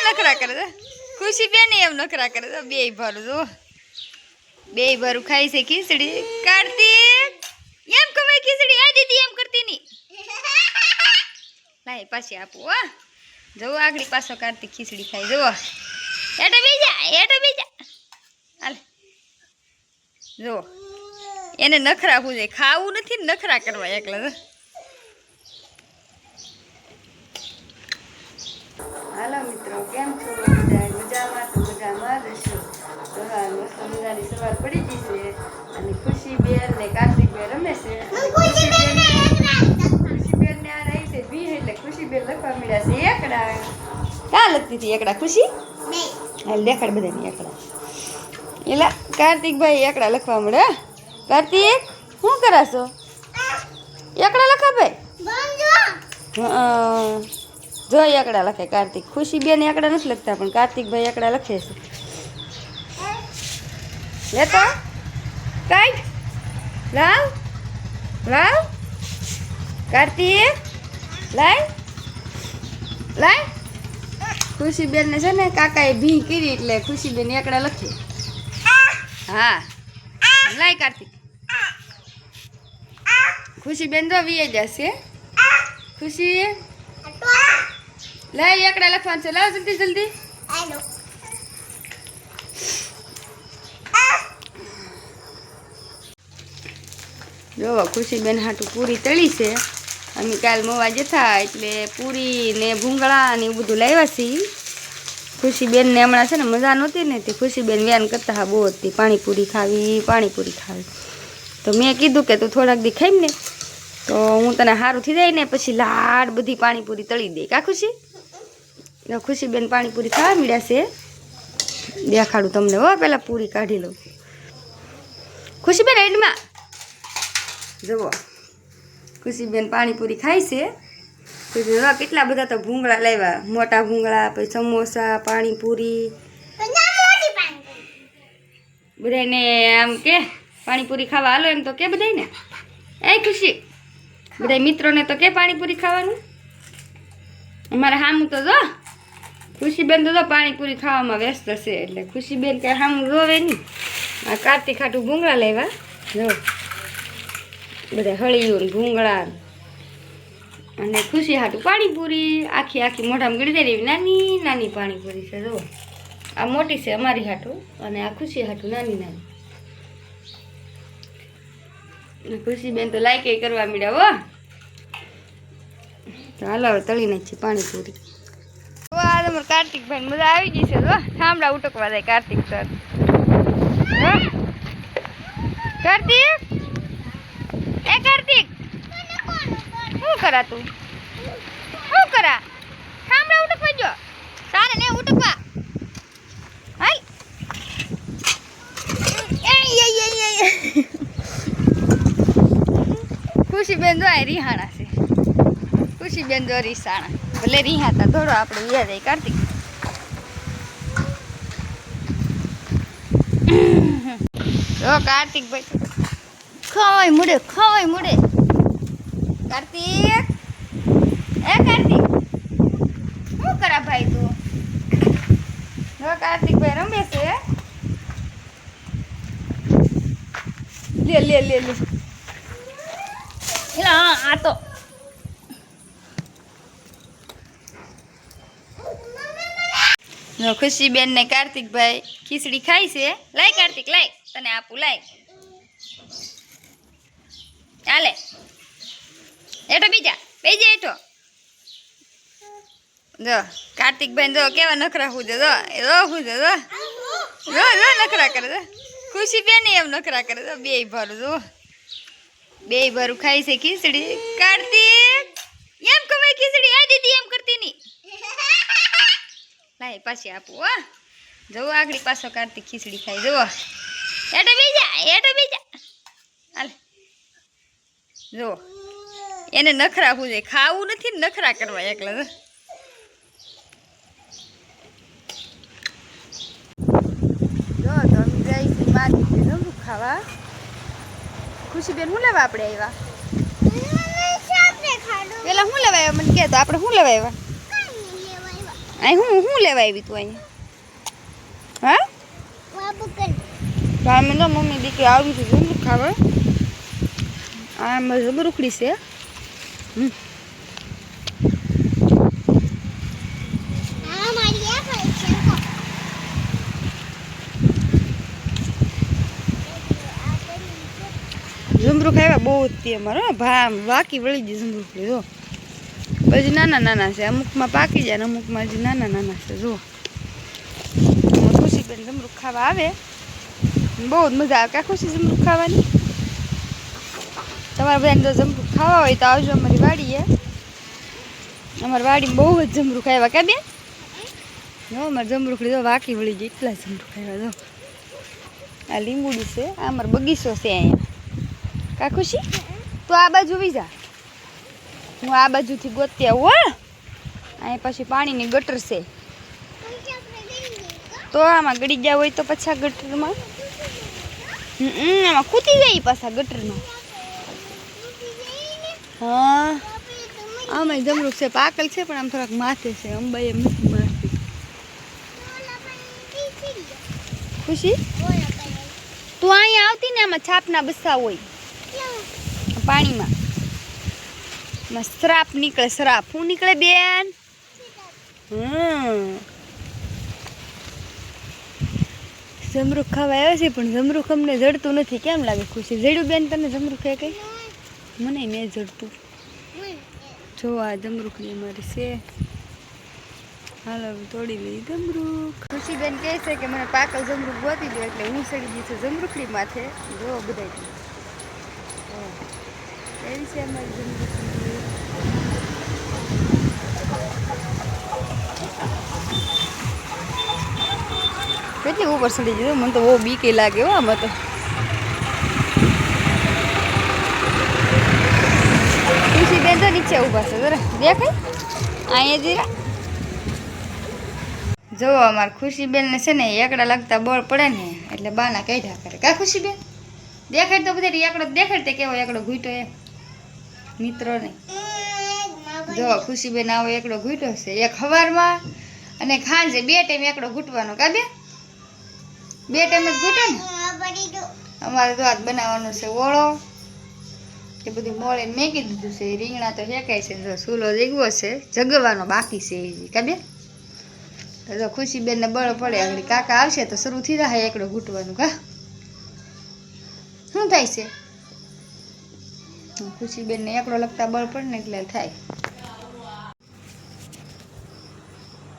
નખરા કરે છે ખુશી બેન એમ નખરા કરે છે બે ભરું જો બે ભરું ખાઈ છે ખીચડી કાર્તિક એમ કમાય ખીચડી આ દીદી એમ કરતી ની લાય પાછી આપું હો જો આગળી પાછો કાર્તિક ખીચડી ખાઈ જો એટો બીજા હાલ જો એને નખરા હું છે ખાવું નથી ને નખરા કરવા એકલા હાલો મિત્રો કેમ છો બધા મજામાં તો મજામાં રહેશો તો હાલ મસ્ત મજાની સવાર પડી ગઈ છે અને ખુશી બેન ને કાર્તિક બેન રમે છે ખુશી બેન ને આ રહી છે ભી એટલે ખુશી બેન લખવા મળ્યા છે એકડા ક્યાં લખતી હતી એકડા ખુશી હાલ દેખાડ બધાની એકડા એલા કાર્તિકભાઈ એકડા લખવા મળે કાર્તિક શું કરાશો એકડા લખા ભાઈ જો એકડા લખે કાર્તિક ખુશી બેન એકડા નથી લખતા પણ કાર્તિકભાઈ એકડા લખે છે લેતો કાઢ લાવ લાવ કાર્તિક લાય ખુશી બેન ને છે ને કાકાએ ભી કરી એટલે ખુશી બેન એકડા લખે હા લાય કાર્તિક ખુશી બેન તો વી જશે ખુશી લાય એકડા લખવાનું છે લાવ જલ્દી જલ્દી જો ખુશી બેન હાટું પૂરી તળી છે અમે કાલ મોવા જતા એટલે પૂરી ને ભૂંગળા ને એવું બધું લાવ્યા છીએ ખુશી બેન ને હમણાં છે ને મજા નહોતી ને તે ખુશી બેન વ્યાન કરતા હા બહુ હતી પાણીપુરી ખાવી તો મેં કીધું કે તું થોડાક દી ખાઈ ને તો હું તને સારું થઈ જાય ને પછી લાડ બધી પાણીપુરી તળી દે કા ખુશી ખુશી બેન પાણીપુરી ખાવા મળ્યા છે દેખાડું તમને હો પેલા પૂરી કાઢી લઉં ખુશી બેન એડમાં જુઓ ખુશી બેન પાણીપુરી ખાય છે કેટલા બધા તો ભૂંગળા લાવ્યા મોટા ભૂંગળા પછી સમોસા પાણીપુરી બધાને આમ કે પાણીપુરી ખાવા હાલો એમ તો કે બધાને એ ખુશી બધા મિત્રોને તો કે પાણીપુરી ખાવાનું અમારે હામું તો જો ખુશી બેન તો પાણીપુરી ખાવામાં વ્યસ્ત છે એટલે ખુશી બેન કે હામું જોવે નહીં આ કાર્તિક ખાટું ભૂંગળા લાવ્યા જો બધા હળિયું ભૂંગળા અને ખુશી હાટું પાણીપુરી આખી મોઢામાં ગળી દે એવી નાની નાની પાણીપુરી છે જો આ મોટી છે અમારી હાટું અને આ ખુશી હાટું નાની ખુશી બેન તો લાઈક કરવા મળ્યા હો તો હાલો તળી નાખી પાણીપુરી આજ અમારે કાર્તિકભાઈ મજા આવી ગઈ છે જો ઠામડા ઉટકવા જાય કાર્તિક સર કાર્તિક એ કાર્તિક શું કરા તું શું કરા ઠામડા ઉટકવા જો તારે ને ઉટકવા હાલ ખુશી બેન જો આ રીહાણા છે ખુશી બેન જો રીસાણા ભલે રીહાતા ધોડો આપણે વ્યા જાય કાર્તિક જો કાર્તિકભાઈ ખવાય મુડે કાર્તિક એ કાર્તિક શું કરા ભાઈ તું જો કાર્તિકભાઈ રમે છે લે આ તો ખુશી બેન ને કાર્તિકભાઈ ખીચડી ખાય છે લાય કાર્તિક લાય તને આપું લાય ચાલે એઠો બીજા બેજે એઠો જો કાર્તિકભાઈ જો કેવા નખરા હું જો નખરા કરે છે ખુશી બેન એમ નખરા કરે છે બે ભરું ખાય છે ખીચડી કાર્તિક એમ કમાય ખીચડી આ દીદી એમ કરતી ની લાય પાછી આપું હો જવો આગળી પાછો કાર્તિક ખીચડી ખાઈ જવો એટો બીજા હાલ જો એને નખરા હું છે ખાવું નથી ને નખરા કરવા એકલા જો તમે જાય છે મારી રમવું ખાવા ખુશી બેન શું લેવા આપણે આવ્યા પેલા શું લેવા આવ્યા મને કહે તો આપણે શું લેવા આવ્યા અહીં હું લેવા આવી તું અહીંયા? હા અમે તો મમ્મી દીકરી આવી હતી જમરૂખ ખાવા. આ મારી જબરૂખડી છે. જમરૂખ આવ્યા બહુ જ તે અમારે બાકી વળી ગઈ જમરૂખડી જો. પછી નાના છે, અમુકમાં પાકી જાય ને અમુકમાં હજી નાના છે જો. ખુશીબેન જમરૂખ ખાવા આવે, બહુ જ મજા આવે. ક્યાં ખુશી જમરૂખ ખાવાની? તમારે બધાને જો જમરૂખ ખાવા હોય તો આવજો અમારી વાડીએ. અમારી વાડીમાં બહુ જ જમરૂખ આવ્યા. ક્યાં બેન? જો અમારે જમરૂખડી જો વાકી વળી ગઈ, એટલા જમરૂખ આવ્યા જો. આ લીંબુડી છે, આ અમારો બગીચો છે અહીંયા. કા ખુશી તું આ બાજુ વી જા, હું આ બાજુથી ગોતી આવું. અહીં પછી પાણીની ગટર છે, તો આમાં ગળી ગયા હોય તો પછી આ ગટરમાં આમાં કૂદી જાય પાછા ગટરમાં. હા આમાં જમરૂખ છે, પાકલ છે પણ આમ થોડાક માથે છે. અંબાઈ એમ નથી મારતી. ખુશી તું અહીંયા આવતી ને, આમાં છાપના બસ્સા હોય પાણીમાં, શ્રાપ નીકળે. શ્રાપ શું નીકળે બેન? જમરૂખ ખાવા આવે છે પણ જમરૂખ અમને જડતું નથી. કેમ લાગે ખુશી? જડ્યું બેન તને જમરૂખ? કઈ મને નહીં જડતું. જો આ જમરૂખની અમારી છે. હાલો તોડી લઈ જમરૂખ. ખુશીબેન કહે છે કે મને પાકલ જમરૂખ ગોતી દો, એટલે હું ચડી ગઈ છું જમરૂખડી માથે. જો બધા એવી છે અમારી જમરૂખડી. કેટલી ઉપર ચડી ગયું, મને તો બહુ બીક લાગે હો આમાં તો. ખુશીબેન તો નીચે ઊભા છે, જરા દેખાય અહીંયા જરા. જો અમારે ખુશીબેનને છે ને એકડા લાગતા બળ પડે ને એટલે બાના કાઢ્યા કરે. કા ખુશીબેન? દેખાડ તો બધા એકડો દેખાડ તે કેવો એકડો ઘૂંટો એ મિત્રોને. જો ખુશીબેન આવો એકડો ઘૂંટો છે, એક સવારમાં અને સાંજે 2 ટાઈમ એકડો ઘૂંટવાનો. કા બેન? 2 ટાઈમ જ ઘૂંટે ને. અમારે તો આજ બનાવવાનો છે ઓળો, એ બધું મોળીને મેકી દીધું છે. રીંગણા તો શેકાય છે, જો સૂલો જગવો છે, જગવાનો બાકી છે એ. કા બેન? તો ખુશીબેનને બળ પડે આગળ કાકા આવશે તો શરૂ થઈ જાય એકડો ઘૂંટવાનું. કા શું થાય છે? ખુશીબેનને એકડો લગતા બળ પડે ને એટલે થાય.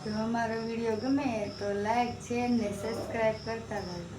જો અમારો વિડીયો ગમે તો લાઈક, શેર ને સબસ્ક્રાઈબ કરતા રહેજો.